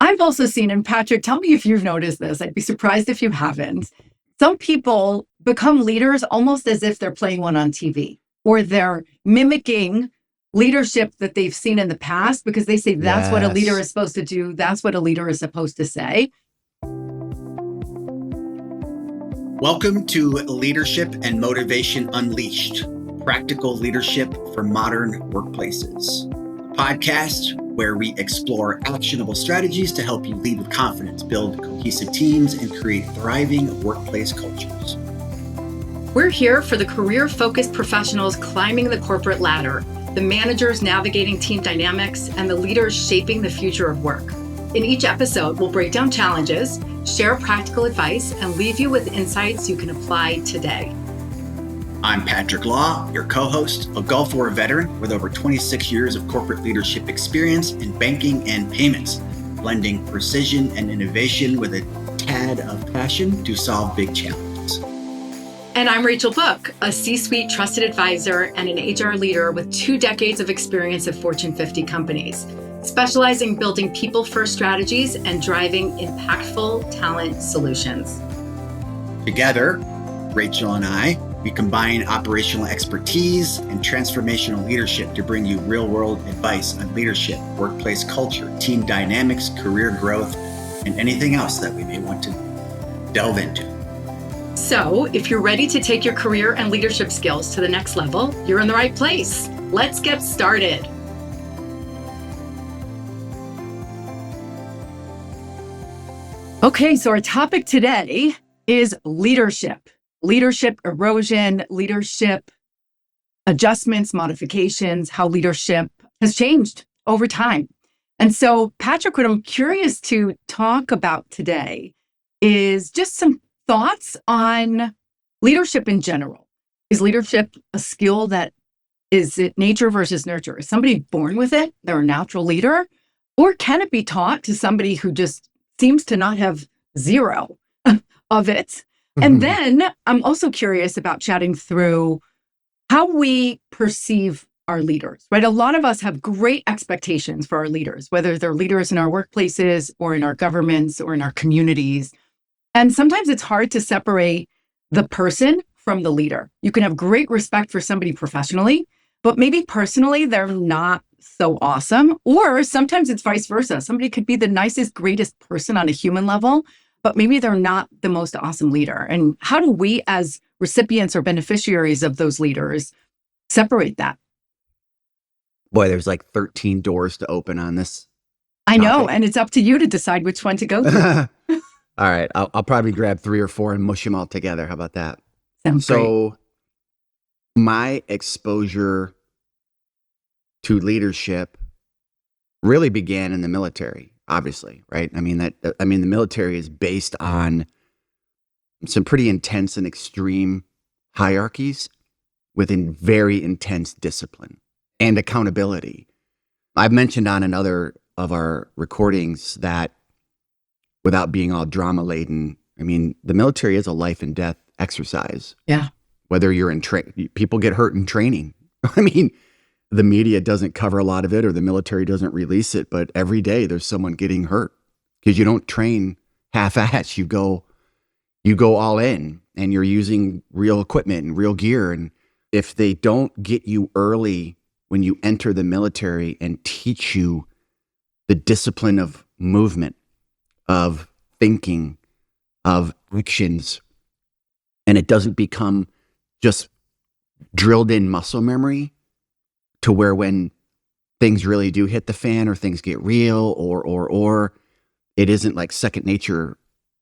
I've also seen, and Patrick, tell me if you've noticed this. I'd be surprised if you haven't. Some people become leaders almost as if they're playing one on TV or they're mimicking leadership that they've seen in the past because they say that's what a leader Yes. is supposed to do. That's what a leader is supposed to say. Welcome to Leadership and Motivation Unleashed, practical leadership for modern workplaces. A podcast where we explore actionable strategies to help you lead with confidence, build cohesive teams, and create thriving workplace cultures. We're here for the career-focused professionals climbing the corporate ladder, the managers navigating team dynamics, and the leaders shaping the future of work. In each episode, we'll break down challenges, share practical advice, and leave you with insights you can apply today. I'm Patrick Law, your co-host, a Gulf War veteran with over 26 years of corporate leadership experience in banking and payments, blending precision and innovation with a tad of passion to solve big challenges. And I'm Rachel Book, a C-suite trusted advisor and an HR leader with 2 decades of experience at Fortune 50 companies, specializing in building people-first strategies and driving impactful talent solutions. Together, Rachel and I, we combine operational expertise and transformational leadership to bring you real-world advice on leadership, workplace culture, team dynamics, career growth, and anything else that we may want to delve into. So, if you're ready to take your career and leadership skills to the next level, you're in the right place. Let's get started. Okay, so our topic today is leadership. Leadership erosion, leadership adjustments, modifications, how leadership has changed over time. And so, Patrick, what I'm curious to talk about today is just some thoughts on leadership in general. Is leadership a skill that is it nature versus nurture? Is somebody born with it? They're a natural leader? Or can it be taught to somebody who just seems to not have zero of it? And then I'm also curious about chatting through how we perceive our leaders, right? A lot of us have great expectations for our leaders, whether they're leaders in our workplaces or in our governments or in our communities. And sometimes it's hard to separate the person from the leader. You can have great respect for somebody professionally, but maybe personally, they're not so awesome. Or sometimes it's vice versa. Somebody could be the nicest, greatest person on a human level, but maybe they're not the most awesome leader. And how do we as recipients or beneficiaries of those leaders separate that? Boy, there's like 13 doors to open on this. I know, and it's up to you to decide which one to go through. All right, I'll probably grab 3 or 4 and mush them all together. How about that? Sounds great. My exposure to leadership really began in the military, obviously, right? I mean, the military is based on some pretty intense and extreme hierarchies within very intense discipline and accountability. I've mentioned on another of our recordings that without being all drama laden, I mean, the military is a life and death exercise. Yeah. Whether you're in people get hurt in training. I mean, the media doesn't cover a lot of it or the military doesn't release it, but every day there's someone getting hurt because you don't train half-ass. You go all in and you're using real equipment and real gear. And if they don't get you early when you enter the military and teach you the discipline of movement, of thinking, of actions, and it doesn't become just drilled in muscle memory to where when things really do hit the fan or things get real or it isn't like second nature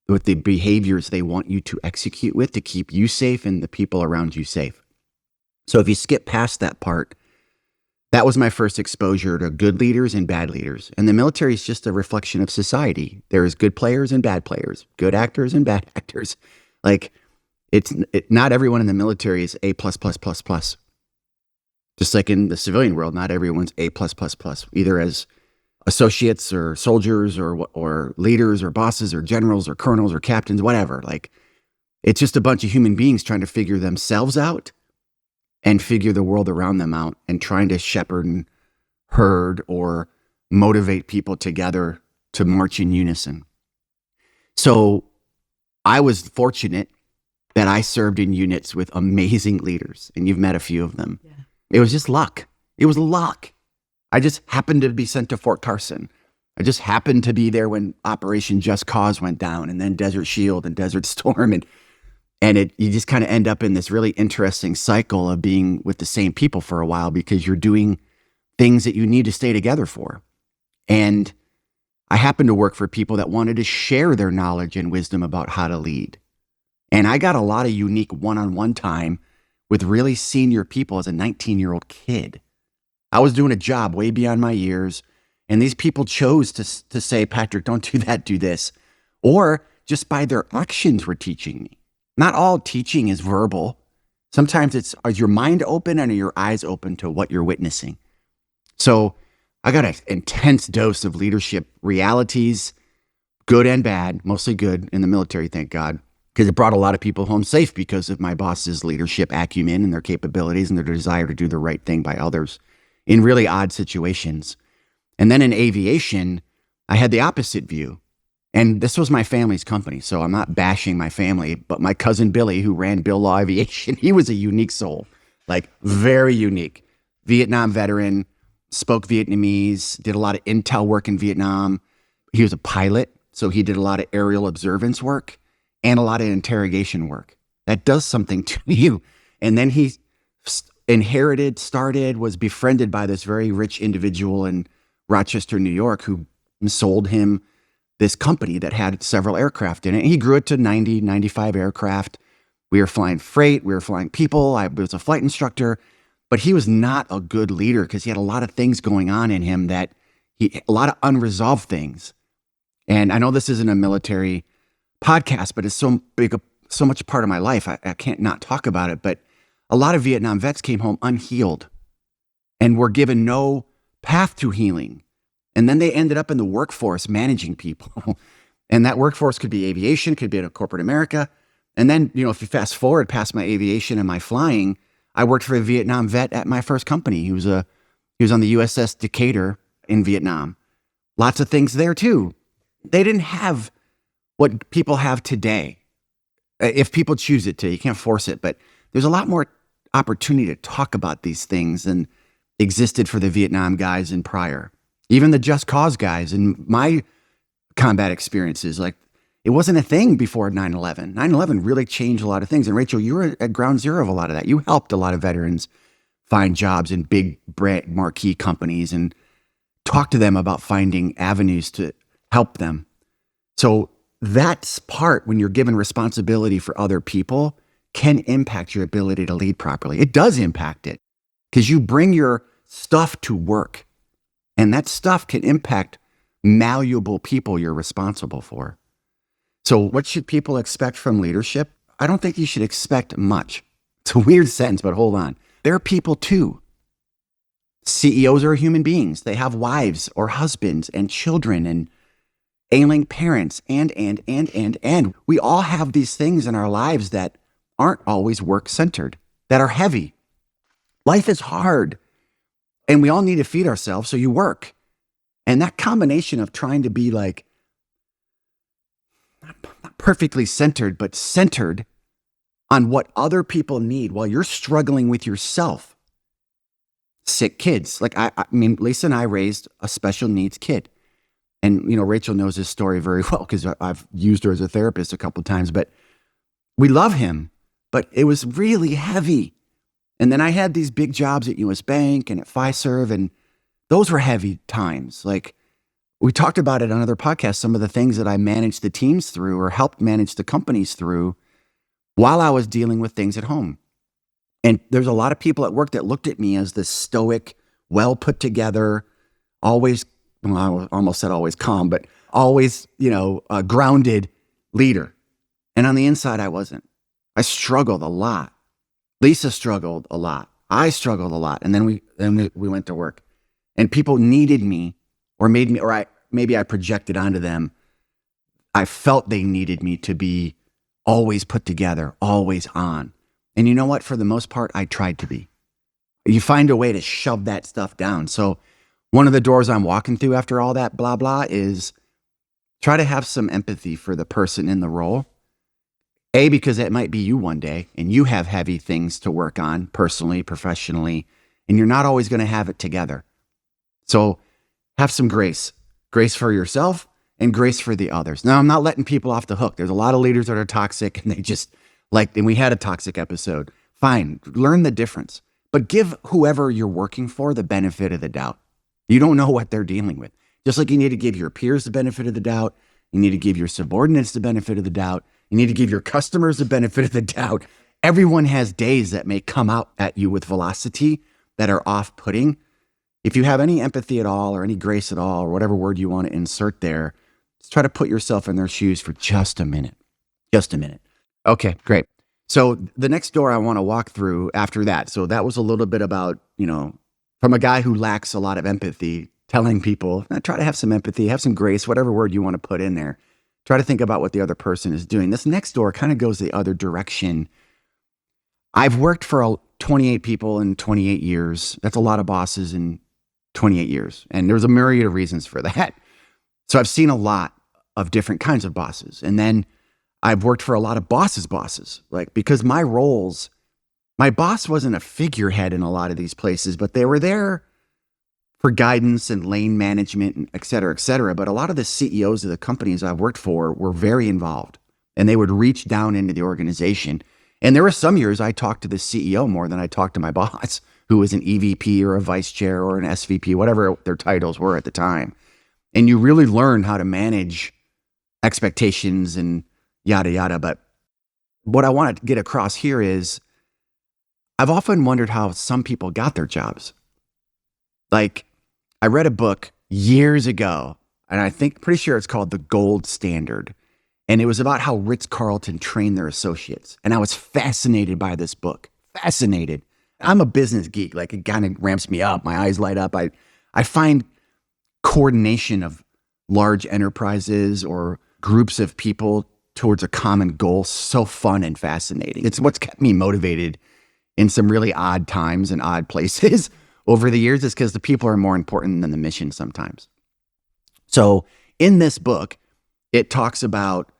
with the behaviors they want you to execute with to keep you safe and the people around you safe. So if you skip past that part, that was my first exposure to good leaders and bad leaders. And the military is just a reflection of society. There's good players and bad players, good actors and bad actors. Like not everyone in the military is A++++. Just like in the civilian world, not everyone's A+++, either as associates or soldiers or leaders or bosses or generals or colonels or captains, whatever. Like it's just a bunch of human beings trying to figure themselves out and figure the world around them out and trying to shepherd and herd or motivate people together to march in unison. So I was fortunate that I served in units with amazing leaders, and you've met a few of them. Yeah. It was just luck. It was luck. I just happened to be sent to Fort Carson. I just happened to be there when Operation Just Cause went down, and then Desert Shield and Desert Storm, and you just kind of end up in this really interesting cycle of being with the same people for a while because you're doing things that you need to stay together for. And I happened to work for people that wanted to share their knowledge and wisdom about how to lead. And I got a lot of unique one-on-one time with really senior people as a 19-year-old kid. I was doing a job way beyond my years, and these people chose to say, Patrick, don't do that, do this. Or just by their actions were teaching me. Not all teaching is verbal. Sometimes it's, is your mind open and are your eyes open to what you're witnessing? So I got an intense dose of leadership realities, good and bad, mostly good in the military, thank God, because it brought a lot of people home safe because of my boss's leadership acumen and their capabilities and their desire to do the right thing by others in really odd situations. And then in aviation, I had the opposite view. And this was my family's company, so I'm not bashing my family, but my cousin Billy, who ran Bill Law Aviation, he was a unique soul, like very unique. Vietnam veteran, spoke Vietnamese, did a lot of intel work in Vietnam. He was a pilot, so he did a lot of aerial observance work and a lot of interrogation work. That does something to you. And then he was befriended by this very rich individual in Rochester, New York, who sold him this company that had several aircraft in it. And he grew it to 90, 95 aircraft. We were flying freight. We were flying people. I was a flight instructor. But he was not a good leader because he had a lot of things going on in him a lot of unresolved things. And I know this isn't a military podcast, but it's so much part of my life. I can't not talk about it. But a lot of Vietnam vets came home unhealed and were given no path to healing. And then they ended up in the workforce managing people. And that workforce could be aviation, could be in corporate America. And then, if you fast forward past my aviation and my flying, I worked for a Vietnam vet at my first company. He was on the USS Decatur in Vietnam. Lots of things there too. They didn't have what people have today. If people choose it to, you can't force it, but there's a lot more opportunity to talk about these things than existed for the Vietnam guys and prior. Even the Just Cause guys in my combat experiences, like it wasn't a thing before 9/11. 9/11 really changed a lot of things. And Rachel, you were at ground zero of a lot of that. You helped a lot of veterans find jobs in big marquee companies and talk to them about finding avenues to help them. So that's part when you're given responsibility for other people can impact your ability to lead properly. It does impact it because you bring your stuff to work. And that stuff can impact malleable people you're responsible for. So what should people expect from leadership? I don't think you should expect much. It's a weird sentence, but hold on. They're people too. CEOs are human beings. They have wives or husbands and children and ailing parents and. We all have these things in our lives that aren't always work-centered, that are heavy. Life is hard. And we all need to feed ourselves, so you work. And that combination of trying to be like, not perfectly centered, but centered on what other people need while you're struggling with yourself. Sick kids. Like, I mean, Lisa and I raised a special needs kid. And, Rachel knows this story very well because I've used her as a therapist a couple of times. But we love him, but it was really heavy. And then I had these big jobs at US Bank and at Fiserv, and those were heavy times. Like we talked about it on other podcasts, some of the things that I managed the teams through or helped manage the companies through while I was dealing with things at home. And there's a lot of people at work that looked at me as this stoic, well put together, always, well, I almost said always calm, but always, grounded leader. And on the inside, I wasn't. I struggled a lot. Lisa struggled a lot. I struggled a lot. And then we went to work. And people needed me or maybe I projected onto them. I felt they needed me to be always put together, always on. And you know what? For the most part, I tried to be. You find a way to shove that stuff down. So one of the doors I'm walking through after all that blah, blah is Try to have some empathy for the person in the role. A, because it might be you one day and you have heavy things to work on personally, professionally, and you're not always going to have it together. So have some grace for yourself and grace for the others. Now, I'm not letting people off the hook. There's a lot of leaders that are toxic and they just and we had a toxic episode. Fine, learn the difference, but give whoever you're working for the benefit of the doubt. You don't know what they're dealing with. Just like you need to give your peers the benefit of the doubt, you need to give your subordinates the benefit of the doubt, you need to give your customers the benefit of the doubt. Everyone has days that may come out at you with velocity that are off-putting. If you have any empathy at all or any grace at all or whatever word you want to insert there, just try to put yourself in their shoes for just a minute. Just a minute. Okay, great. So the next door I want to walk through after that. So that was a little bit about, from a guy who lacks a lot of empathy, telling people, try to have some empathy, have some grace, whatever word you want to put in there. Try to think about what the other person is doing. This next door kind of goes the other direction. I've worked for 28 people in 28 years. That's a lot of bosses in 28 years. And there's a myriad of reasons for that. So I've seen a lot of different kinds of bosses. And then I've worked for a lot of bosses, because my boss wasn't a figurehead in a lot of these places, but they were there for guidance and lane management, and et cetera, et cetera. But a lot of the CEOs of the companies I've worked for were very involved and they would reach down into the organization. And there were some years I talked to the CEO more than I talked to my boss, who was an EVP or a vice chair or an SVP, whatever their titles were at the time. And you really learn how to manage expectations and yada, yada. But what I want to get across here is I've often wondered how some people got their jobs. I read a book years ago, and pretty sure it's called The Gold Standard. And it was about how Ritz-Carlton trained their associates. And I was fascinated by this book. Fascinated. I'm a business geek. It kind of ramps me up. My eyes light up. I find coordination of large enterprises or groups of people towards a common goal so fun and fascinating. It's what's kept me motivated in some really odd times and odd places over the years, is because the people are more important than the mission sometimes. So in this book, it talks about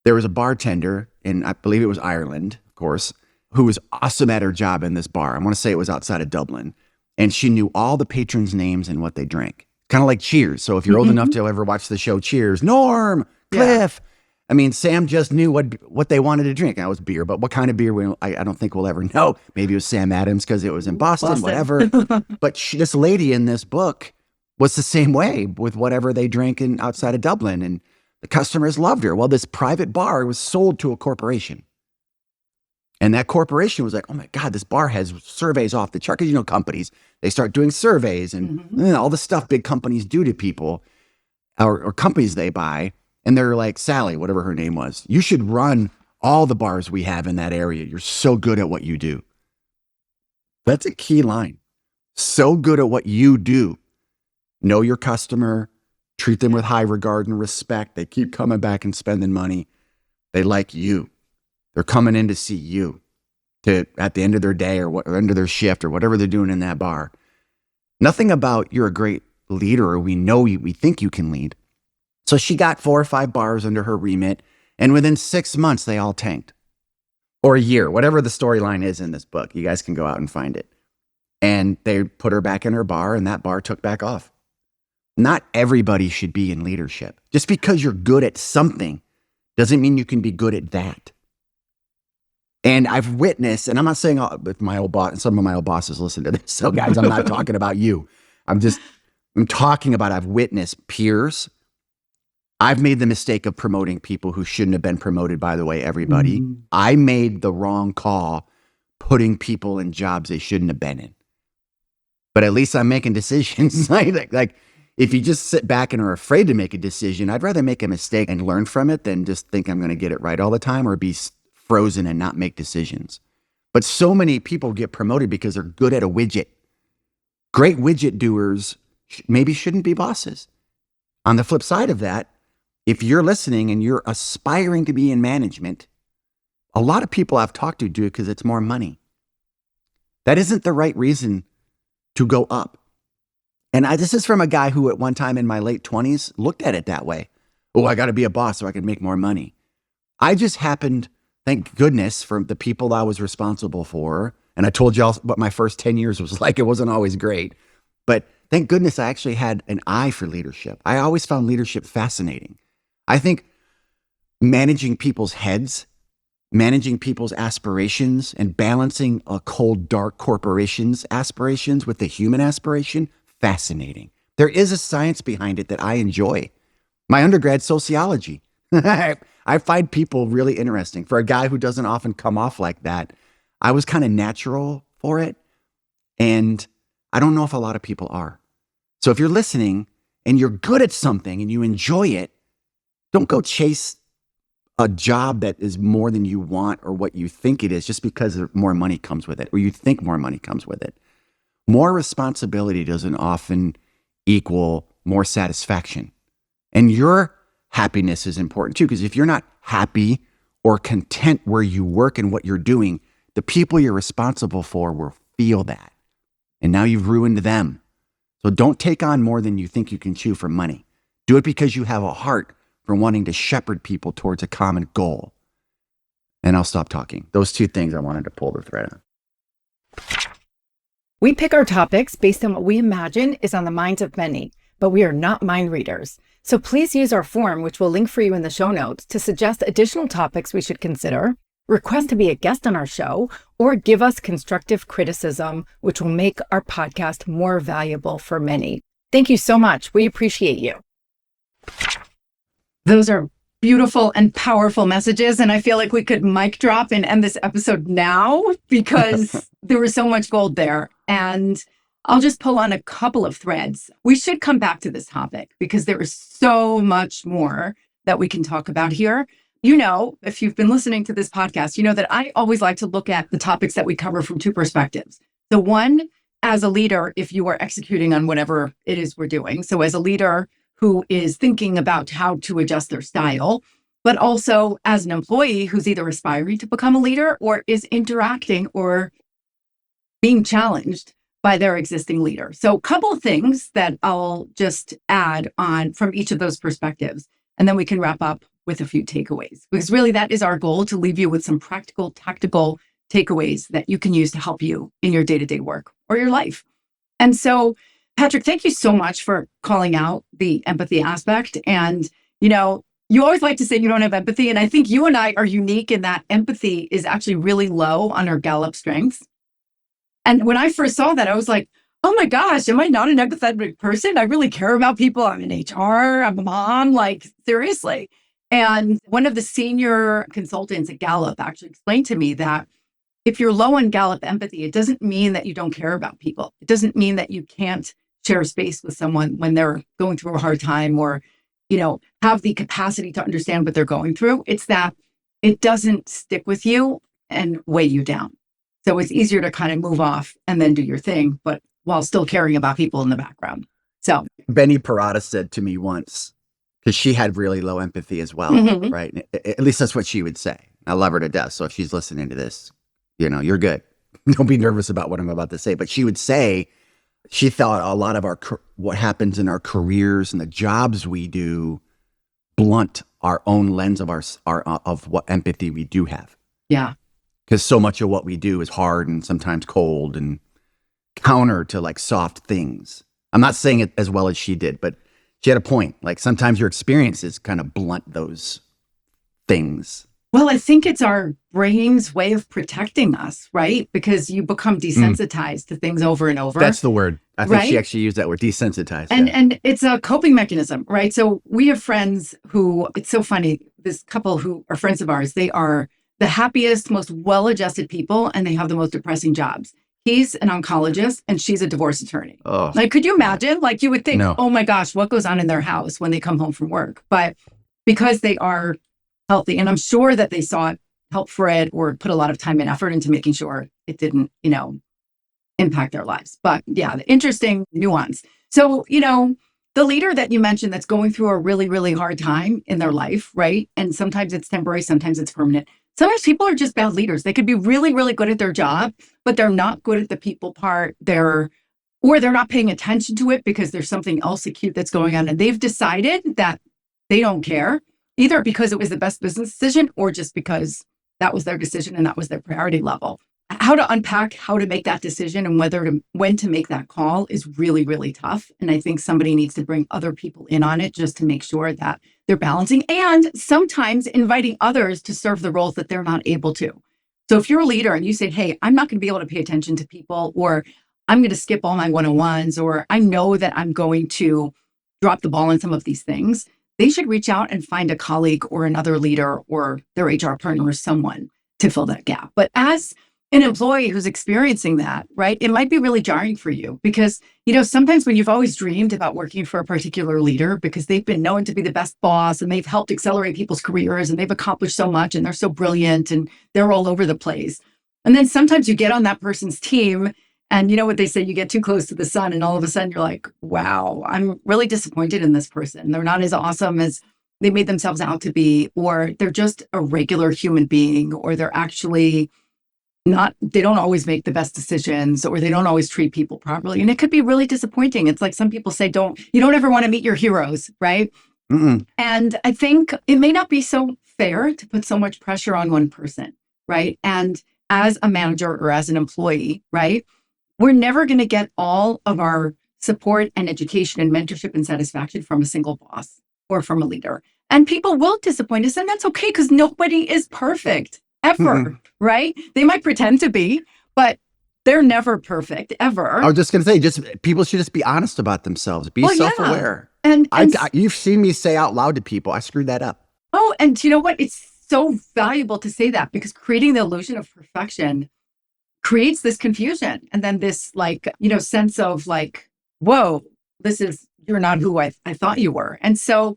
there was a bartender in, I believe it was Ireland, of course, who was awesome at her job in this bar. I want to say it was outside of Dublin. And she knew all the patrons' names and what they drank. Kind of like Cheers. So if you're old enough to ever watch the show Cheers, Norm, Cliff. Yeah. I mean, Sam just knew what they wanted to drink. That was beer, but what kind of beer, I don't think we'll ever know. Maybe it was Sam Adams because it was in Boston. Whatever. But this lady in this book was the same way with whatever they drank outside of Dublin. And the customers loved her. Well, this private bar was sold to a corporation. And that corporation was like, oh my God, this bar has surveys off the chart. Because, companies, they start doing surveys and all the stuff big companies do to people or companies they buy. And they're like, Sally, whatever her name was, you should run all the bars we have in that area. You're so good at what you do. That's a key line. So good at what you do. Know your customer, treat them with high regard and respect. They keep coming back and spending money. They like you. They're coming in to see you at the end of their day or end of their shift or whatever they're doing in that bar. Nothing about you're a great leader or we think you can lead. So she got 4 or 5 bars under her remit, and within 6 months, they all tanked. Or a year, whatever the storyline is in this book. You guys can go out and find it. And they put her back in her bar, and that bar took back off. Not everybody should be in leadership. Just because you're good at something doesn't mean you can be good at that. And I've witnessed, and I'm not saying if my old boss, some of my old bosses listen to this. So guys, I'm not talking about you. I'm talking about I've witnessed peers. I've made the mistake of promoting people who shouldn't have been promoted, by the way, everybody. I made the wrong call putting people in jobs they shouldn't have been in. But at least I'm making decisions. Like if you just sit back and are afraid to make a decision, I'd rather make a mistake and learn from it than just think I'm going to get it right all the time or be frozen and not make decisions. But so many people get promoted because they're good at a widget. Great widget doers maybe shouldn't be bosses. On the flip side of that, if you're listening and you're aspiring to be in management, a lot of people I've talked to do it because it's more money. That isn't the right reason to go up. And this is from a guy who at one time in my late 20s looked at it that way. Oh, I got to be a boss so I can make more money. I just happened, thank goodness, for the people I was responsible for. And I told y'all what my first 10 years was like. It wasn't always great. But thank goodness I actually had an eye for leadership. I always found leadership fascinating. I think managing people's heads, managing people's aspirations, and balancing a cold, dark corporation's aspirations with the human aspiration, fascinating. There is a science behind it that I enjoy. My undergrad's sociology. I find people really interesting. For a guy who doesn't often come off like that, I was kind of natural for it. And I don't know if a lot of people are. So if you're listening and you're good at something and you enjoy it, don't go chase a job that is more than you want or what you think it is just because more money comes with it or you think more money comes with it. More responsibility doesn't often equal more satisfaction. And your happiness is important too, because if you're not happy or content where you work and what you're doing, the people you're responsible for will feel that. And now you've ruined them. So don't take on more than you think you can chew for money. Do it because you have a heart for wanting to shepherd people towards a common goal. And I'll stop talking. Those two things I wanted to pull the thread on. We pick our topics based on what we imagine is on the minds of many, but we are not mind readers. So please use our form, which we'll link for you in the show notes, to suggest additional topics we should consider, request to be a guest on our show, or give us constructive criticism, which will make our podcast more valuable for many. Thank you so much. We appreciate you. Those are beautiful and powerful messages. And I feel like we could mic drop and end this episode now because there was so much gold there. And I'll just pull on a couple of threads. We should come back to this topic because there is so much more that we can talk about here. You know, if you've been listening to this podcast, you know that I always like to look at the topics that we cover from two perspectives. The one, as a leader, if you are executing on whatever it is we're doing. So as a leader who is thinking about how to adjust their style, but also as an employee who's either aspiring to become a leader or is interacting or being challenged by their existing leader. So a couple of things that I'll just add on from each of those perspectives, and then we can wrap up with a few takeaways, because really that is our goal, to leave you with some practical, tactical takeaways that you can use to help you in your day-to-day work or your life. And so, Patrick, thank you so much for calling out the empathy aspect. And, you know, you always like to say you don't have empathy. And I think you and I are unique in that empathy is actually really low on our Gallup strengths. And when I first saw that, I was like, oh my gosh, am I not an empathetic person? I really care about people. I'm in HR, I'm a mom, like seriously. And one of the senior consultants at Gallup actually explained to me that if you're low on Gallup empathy, it doesn't mean that you don't care about people. It doesn't mean that you can't share space with someone when they're going through a hard time or, you know, have the capacity to understand what they're going through. It's that it doesn't stick with you and weigh you down. So it's easier to kind of move off and then do your thing, but while still caring about people in the background. So Benny Parada said to me once, because she had really low empathy as well, right? At least that's what she would say. I love her to death. So if she's listening to this, you know, you're good. Don't be nervous about what I'm about to say. But she would say, she thought a lot of what happens in our careers and the jobs we do blunt our own lens of of what empathy we do have. yeah. Because so much of what we do is hard and sometimes cold and counter to like soft things. I'm not saying it as well as she did, but she had a point. Like sometimes your experiences kind of blunt those things. Well, I think it's our brain's way of protecting us, right? Because you become desensitized to things over and over. That's the word. I think she Right? actually used that word, desensitized. And it's a coping mechanism, right? So we have friends who, it's so funny, this couple who are friends of ours, they are the happiest, most well-adjusted people, and they have the most depressing jobs. He's an oncologist and she's a divorce attorney. Oh, Like, could you imagine? Like, you would think, No. oh my gosh, what goes on in their house when they come home from work? But because they are healthy, and I'm sure that they sought help for it or put a lot of time and effort into making sure it didn't, you know, impact their lives. But yeah, the interesting nuance. So, you know, the leader that you mentioned that's going through a really, really hard time in their life, right? And sometimes it's temporary, sometimes it's permanent. Sometimes people are just bad leaders. They could be really, really good at their job, but they're not good at the people part. They're not paying attention to it because there's something else acute that's going on. And they've decided that they don't care, either because it was the best business decision or just because that was their decision and that was their priority level. How to unpack how to make that decision and when to make that call is really, really tough. And I think somebody needs to bring other people in on it just to make sure that they're balancing and sometimes inviting others to serve the roles that they're not able to. So if you're a leader and you say, hey, I'm not going to be able to pay attention to people, or I'm going to skip all my one-on-ones, or I know that I'm going to drop the ball on some of these things, they should reach out and find a colleague or another leader or their HR partner or someone to fill that gap. But as an employee who's experiencing that, right, it might be really jarring for you because, sometimes when you've always dreamed about working for a particular leader because they've been known to be the best boss and they've helped accelerate people's careers and they've accomplished so much and they're so brilliant and they're all over the place. And then sometimes you get on that person's team and you know what they say, you get too close to the sun and all of a sudden you're like, wow, I'm really disappointed in this person. They're not as awesome as they made themselves out to be, or they're just a regular human being, or they're actually they don't always make the best decisions, or they don't always treat people properly. And it could be really disappointing. It's like some people say, you don't ever want to meet your heroes, right? Mm-mm. And I think it may not be so fair to put so much pressure on one person, right? And as a manager or as an employee, right, we're never going to get all of our support and education and mentorship and satisfaction from a single boss or from a leader. And people will disappoint us, and that's okay because nobody is perfect. Ever, right? They might pretend to be, but they're never perfect, ever. I was just going to say, people should just be honest about themselves. Be self-aware. Yeah. And you've seen me say out loud to people, I screwed that up. Oh, and you know what? It's so valuable to say that because creating the illusion of perfection creates this confusion. And then this sense of whoa, you're not who I thought you were. And so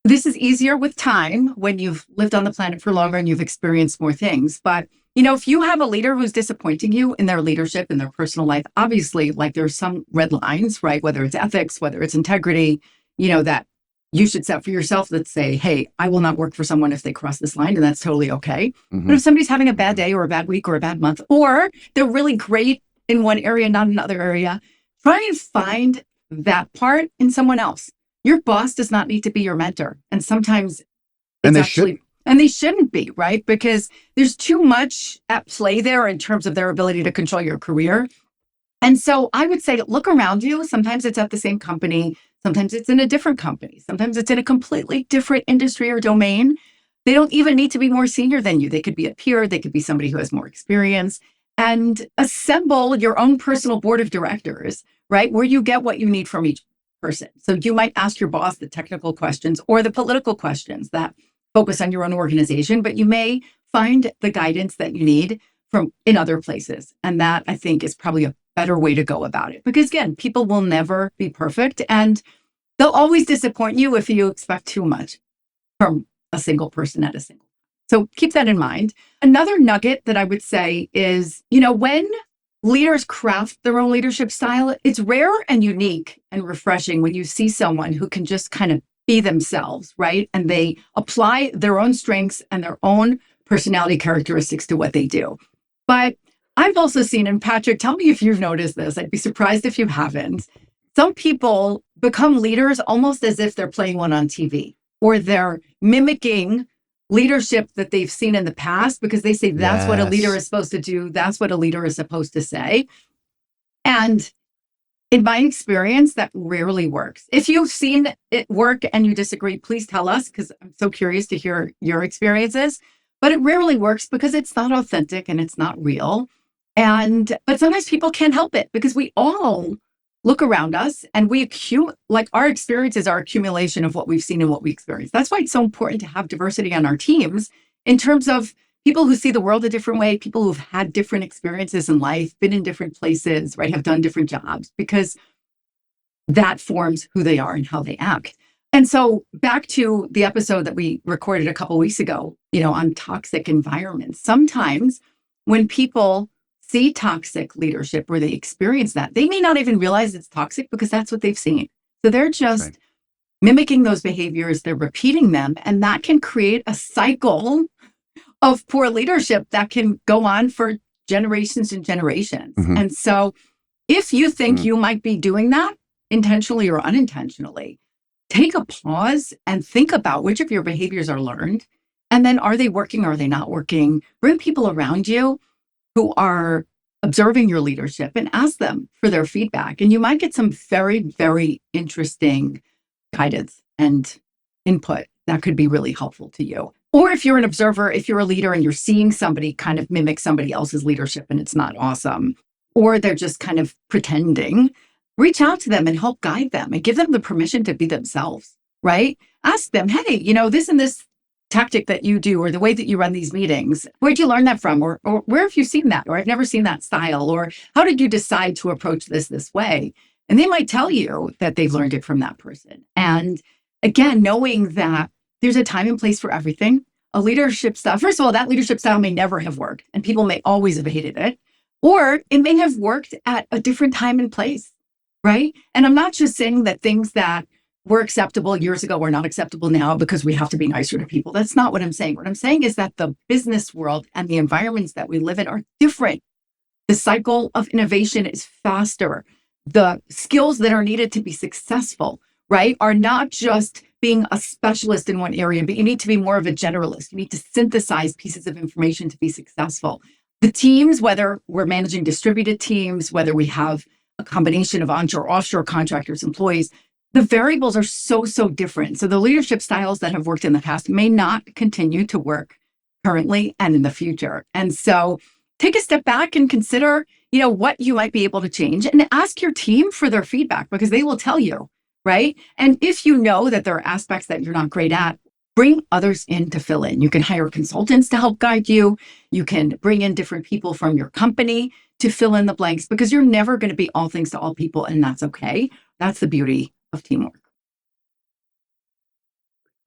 this is easier with time when you've lived on the planet for longer and you've experienced more things. But, if you have a leader who's disappointing you in their leadership, in their personal life, obviously, there's some red lines, right? Whether it's ethics, whether it's integrity, that you should set for yourself that say, hey, I will not work for someone if they cross this line, and that's totally okay. Mm-hmm. But if somebody's having a bad day or a bad week or a bad month, or they're really great in one area, not another area, try and find that part in someone else. Your boss does not need to be your mentor. And sometimes they shouldn't be, right? Because there's too much at play there in terms of their ability to control your career. And so I would say, look around you. Sometimes it's at the same company. Sometimes it's in a different company. Sometimes it's in a completely different industry or domain. They don't even need to be more senior than you. They could be a peer. They could be somebody who has more experience. And assemble your own personal board of directors, right? Where you get what you need from each person. So you might ask your boss the technical questions or the political questions that focus on your own organization, but you may find the guidance that you need from in other places. And that, I think, is probably a better way to go about it. Because again, people will never be perfect and they'll always disappoint you if you expect too much from a single person at a single time. So keep that in mind. Another nugget that I would say is, when leaders craft their own leadership style, it's rare and unique and refreshing when you see someone who can just kind of be themselves, right? And they apply their own strengths and their own personality characteristics to what they do. But I've also seen, and Patrick, tell me if you've noticed this, I'd be surprised if you haven't. Some people become leaders almost as if they're playing one on TV, or they're mimicking leadership that they've seen in the past because they say that's what a leader is supposed to do. That's what a leader is supposed to say. And in my experience, that rarely works. If you've seen it work and you disagree, please tell us because I'm so curious to hear your experiences. But it rarely works because it's not authentic and it's not real. But sometimes people can't help it because we all look around us and our experiences are accumulation of what we've seen and what we experience. That's why it's so important to have diversity on our teams in terms of people who see the world a different way, people who've had different experiences in life, been in different places, right, have done different jobs, because that forms who they are and how they act. And so back to the episode that we recorded a couple of weeks ago, on toxic environments. Sometimes when people see toxic leadership or they experience that, they may not even realize it's toxic because that's what they've seen. So they're just mimicking those behaviors, they're repeating them, and that can create a cycle of poor leadership that can go on for generations and generations. Mm-hmm. And so if you think you might be doing that intentionally or unintentionally, take a pause and think about which of your behaviors are learned. And then are they working or are they not working? Bring people around you who are observing your leadership and ask them for their feedback. And you might get some very, very interesting guidance and input that could be really helpful to you. Or if you're an observer, if you're a leader and you're seeing somebody kind of mimic somebody else's leadership and it's not awesome, or they're just kind of pretending, reach out to them and help guide them and give them the permission to be themselves, right? Ask them, hey, this and this tactic that you do or the way that you run these meetings, where'd you learn that from? Or where have you seen that? Or I've never seen that style. Or how did you decide to approach this way? And they might tell you that they've learned it from that person. And again, knowing that there's a time and place for everything. A leadership style, first of all, that leadership style may never have worked and people may always have hated it, or it may have worked at a different time and place, right? And I'm not just saying that things that were acceptable years ago are not acceptable now because we have to be nicer to people. That's not what I'm saying. What I'm saying is that the business world and the environments that we live in are different. The cycle of innovation is faster. The skills that are needed to be successful, right, are not just being a specialist in one area, but you need to be more of a generalist. You need to synthesize pieces of information to be successful. The teams, whether we're managing distributed teams, whether we have a combination of onshore, offshore contractors, employees, the variables are so different. So the leadership styles that have worked in the past may not continue to work currently and in the future. And so take a step back and consider, what you might be able to change and ask your team for their feedback because they will tell you, right? And if you know that there are aspects that you're not great at, bring others in to fill in. You can hire consultants to help guide you. You can bring in different people from your company to fill in the blanks because you're never going to be all things to all people, and that's okay. That's the beauty of teamwork.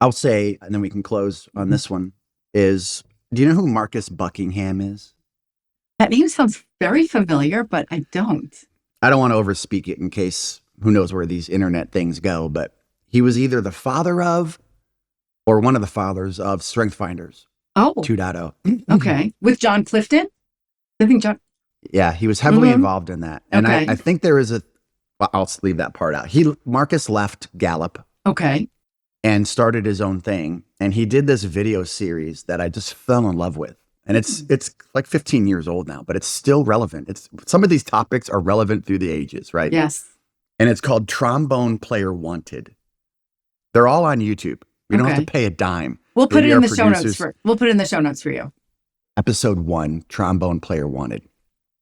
I'll say, and then we can close on this one, is, do you know who Marcus Buckingham is? That name sounds very familiar, but I don't. I don't want to overspeak it in case who knows where these internet things go, but he was either the father of or one of the fathers of Strength Finders 2.0. Okay. With John Clifton? I think John. Yeah, he was heavily involved in that. And Okay. I think there is I'll leave that part out. Marcus left Gallup. Okay. And started his own thing. And he did this video series that I just fell in love with. And it's like 15 years old now, but it's still relevant. Some of these topics are relevant through the ages, right? Yes. And it's called Trombone Player Wanted. They're all on YouTube. You don't have to pay a dime. We'll put it in the show notes we'll put it in the show notes for you. Episode 1, Trombone Player Wanted.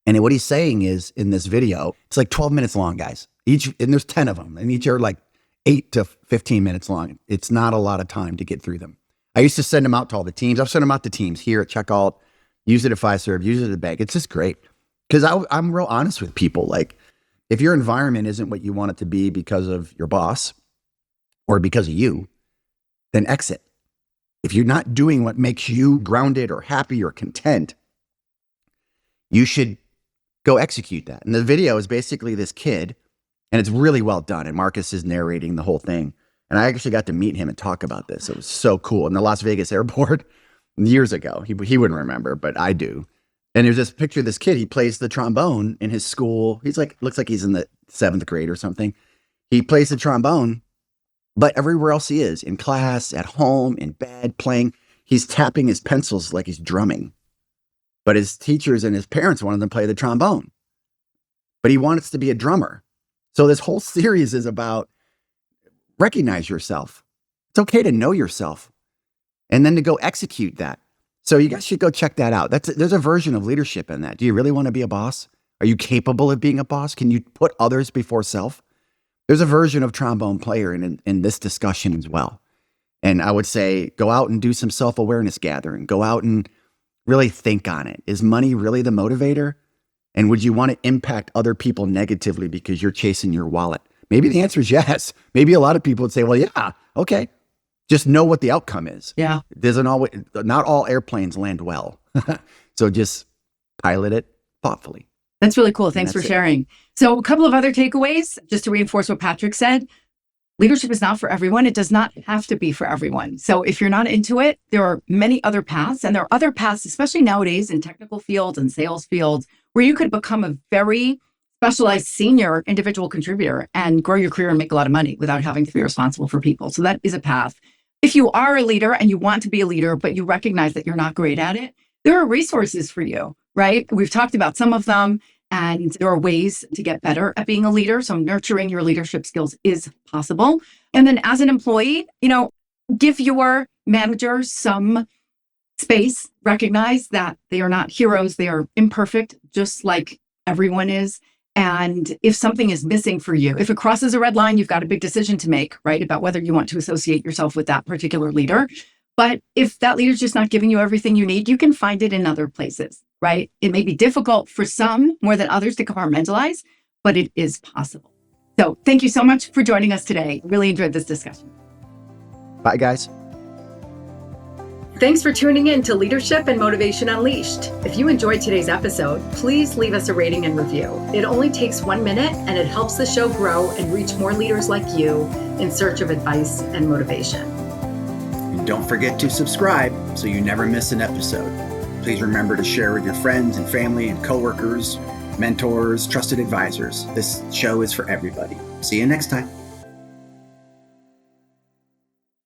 And what he's saying is in this video, it's like 12 minutes long, guys. And there's 10 of them, and each are like 8 to 15 minutes long. It's not a lot of time to get through them. I used to send them out to all the teams. I've sent them out to teams here at Checkalt, use it at Fiserv, use it at the bank. It's just great. Because I'm real honest with people. Like, if your environment isn't what you want it to be because of your boss or because of you, then exit. If you're not doing what makes you grounded or happy or content, you should go execute that. And the video is basically this kid, and it's really well done. And Marcus is narrating the whole thing. And I actually got to meet him and talk about this. It was so cool. In the Las Vegas airport years ago. He wouldn't remember, but I do. And there's this picture of this kid. He plays the trombone in his school. Looks like he's in the 7th grade or something. He plays the trombone, but everywhere else he is, in class, at home, in bed, playing, he's tapping his pencils like he's drumming. But his teachers and his parents wanted him to play the trombone. But he wants to be a drummer. So this whole series is about recognize yourself. It's okay to know yourself and then to go execute that. So you guys should go check that out. There's a version of leadership in that. Do you really want to be a boss? Are you capable of being a boss? Can you put others before self? There's a version of trombone player in this discussion as well. And I would say go out and do some self-awareness gathering. Go out and really think on it. Is money really the motivator? And would you want to impact other people negatively because you're chasing your wallet? Maybe the answer is yes. Maybe a lot of people would say, well, yeah, okay. Just know what the outcome is. Yeah. Not all airplanes land well. So just pilot it thoughtfully. That's really cool. Thanks for sharing. So a couple of other takeaways, just to reinforce what Patrick said. Leadership is not for everyone. It does not have to be for everyone. So if you're not into it, there are many other paths. And there are other paths, especially nowadays in technical fields and sales fields, where you could become a very specialized senior individual contributor and grow your career and make a lot of money without having to be responsible for people. So that is a path. If you are a leader and you want to be a leader, but you recognize that you're not great at it, there are resources for you, right? We've talked about some of them, and there are ways to get better at being a leader. So nurturing your leadership skills is possible. And then as an employee, give your manager some space, recognize that they are not heroes. They are imperfect, just like everyone is. And if something is missing for you, if it crosses a red line, you've got a big decision to make, right? About whether you want to associate yourself with that particular leader. But if that leader's just not giving you everything you need, you can find it in other places, right? It may be difficult for some more than others to compartmentalize, but it is possible. So thank you so much for joining us today. Really enjoyed this discussion. Bye, guys. Thanks for tuning in to Leadership and Motivation Unleashed. If you enjoyed today's episode, please leave us a rating and review. It only takes 1 minute and it helps the show grow and reach more leaders like you in search of advice and motivation. And don't forget to subscribe so you never miss an episode. Please remember to share with your friends and family and coworkers, mentors, trusted advisors. This show is for everybody. See you next time.